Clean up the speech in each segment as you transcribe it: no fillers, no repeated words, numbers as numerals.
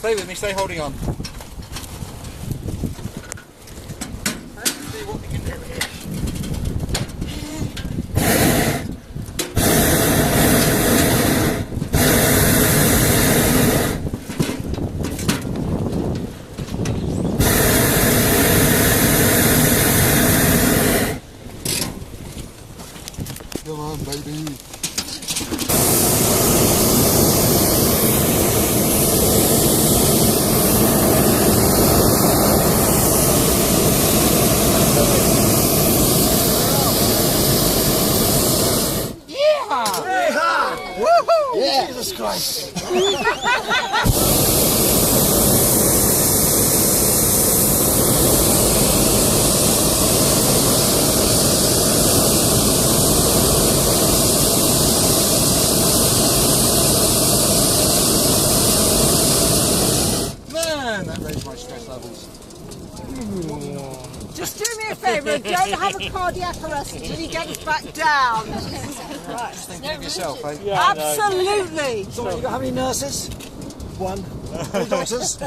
Stay with me, stay holding on. Let's see what we can do here. Come on, baby. Yeah. Jesus Christ. Man, that raised my stress levels. Just do me a favour and don't have a cardiac arrest until you get us back down. Just thinking of yourself, eh? Yeah, Absolutely. So you got how many nurses? One. Three doctors?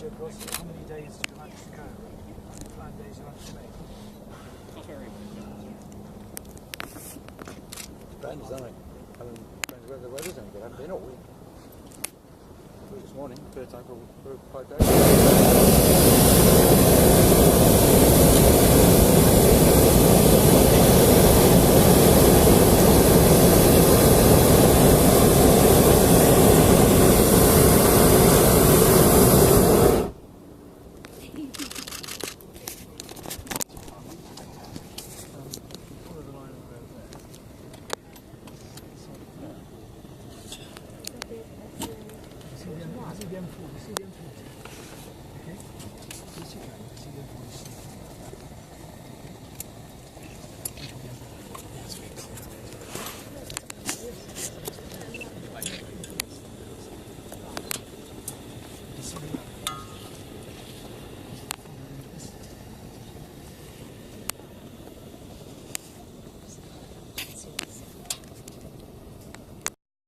How many days do you manage to go? How many days do you manage to make? Not very. Depends, doesn't it? Depends whether the weather's any good. I haven't been all week. This morning, third time for 5 days.